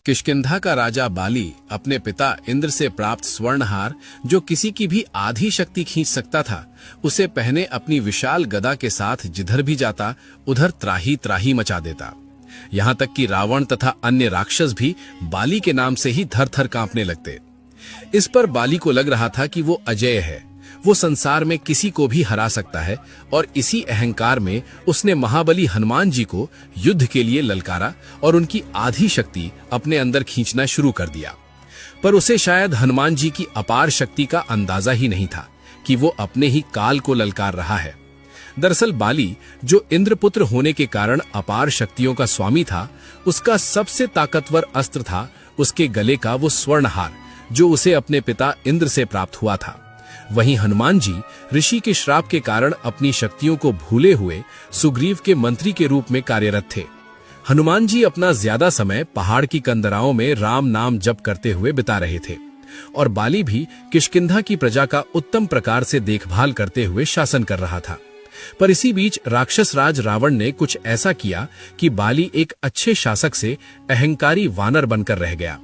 किष्किंधा का राजा बाली अपने पिता इंद्र से प्राप्त स्वर्णहार, जो किसी की भी आधी शक्ति खींच सकता था, उसे पहने अपनी विशाल गदा के साथ जिधर भी जाता उधर त्राही त्राही मचा देता। यहाँ तक कि रावण तथा अन्य राक्षस भी बाली के नाम से ही थर थर कांपने लगते। इस पर बाली को लग रहा था कि वो अजेय है, वो संसार में किसी को भी हरा सकता है, और इसी अहंकार में उसने महाबली हनुमान जी को युद्ध के लिए ललकारा और उनकी आधी शक्ति अपने अंदर खींचना शुरू कर दिया। पर उसे शायद हनुमान जी की अपार शक्ति का अंदाजा ही नहीं था कि वो अपने ही काल को ललकार रहा है। दरअसल बाली, जो इंद्रपुत्र होने के कारण अपार शक्तियों का स्वामी था, उसका सबसे ताकतवर अस्त्र था उसके गले का वो स्वर्णहार, जो उसे अपने पिता इंद्र से प्राप्त हुआ था। वहीं हनुमान जी ऋषि के श्राप के कारण अपनी शक्तियों को भूले हुए सुग्रीव के मंत्री के रूप में कार्यरत थे। हनुमान जी अपना ज्यादा समय पहाड़ की कंदराओं में राम नाम जप करते हुए बिता रहे थे, और बाली भी किष्किंधा की प्रजा का उत्तम प्रकार से देखभाल करते हुए शासन कर रहा था। पर इसी बीच राक्षस राज रावण ने कुछ ऐसा किया कि बाली एक अच्छे शासक से अहंकारी वानर बनकर रह गया।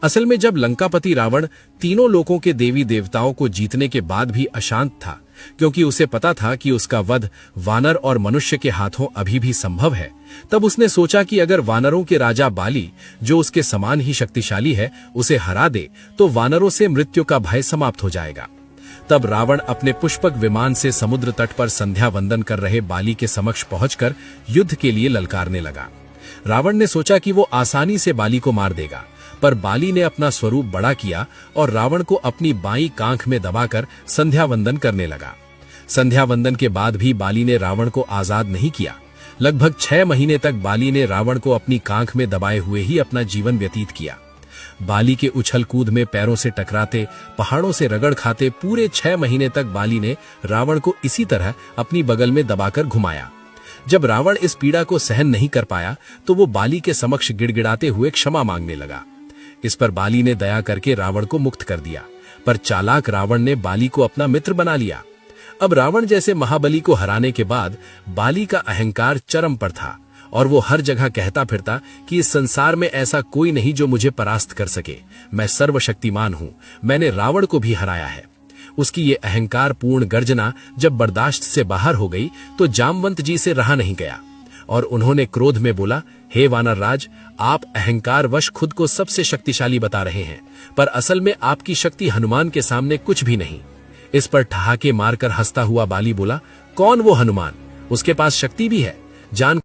असल में जब लंकापति रावण तीनों लोकों के देवी देवताओं को जीतने के बाद भी अशांत था, क्योंकि उसे पता था कि उसका वध वानर और मनुष्य के हाथों अभी भी संभव है, तब उसने सोचा कि अगर वानरों के राजा बाली, जो उसके समान ही शक्तिशाली है, उसे हरा दे तो वानरों से मृत्यु का भय समाप्त हो जाएगा। तब रावण अपने पुष्पक विमान से समुद्र तट पर संध्या वंदन कर रहे बाली के समक्ष पहुंचकर युद्ध के लिए ललकारने लगा। रावण ने सोचा कि वो आसानी से बाली को मार देगा, पर बाली ने अपना स्वरूप बड़ा किया और रावण को अपनी बाईं कांख में दबाकर संध्या वंदन करने लगा। संध्या वंदन के बाद भी बाली ने रावण को आजाद नहीं किया। लगभग 6 महीने तक बाली ने रावण को अपनी कांख में दबाए हुए ही अपना जीवन व्यतीत किया। बाली के उछल कूद में पैरों से टकराते, पहाड़ों से रगड़ खाते पूरे 6 महीने तक बाली ने रावण को इसी तरह अपनी बगल में दबाकर घुमाया। जब रावण इस पीड़ा को सहन नहीं कर पाया तो वो बाली के समक्ष गिड़गिड़ाते हुए क्षमा मांगने लगा। इस पर बाली ने दया करके रावण को मुक्त कर दिया, पर चालाक रावण ने बाली को अपना मित्र बना लिया। अब रावण जैसे महाबली को हराने के बाद बाली का अहंकार चरम पर था, और वो हर जगह कहता फिरता कि इस संसार में ऐसा कोई नहीं जो मुझे परास्त कर सके, मैं सर्वशक्तिमान हूं, मैंने रावण को भी हराया है। उसकी ये अहंकार पूर्ण गर्जना जब बर्दाश्त से बाहर हो गई तो जामवंत जी से रहा नहीं गया, और उन्होंने क्रोध में बोला, हे वानर राज, आप अहंकार वश खुद को सबसे शक्तिशाली बता रहे हैं, पर असल में आपकी शक्ति हनुमान के सामने कुछ भी नहीं। इस पर ठहाके मारकर हंसता हुआ बाली बोला, कौन वो हनुमान? उसके पास शक्ति भी है, जान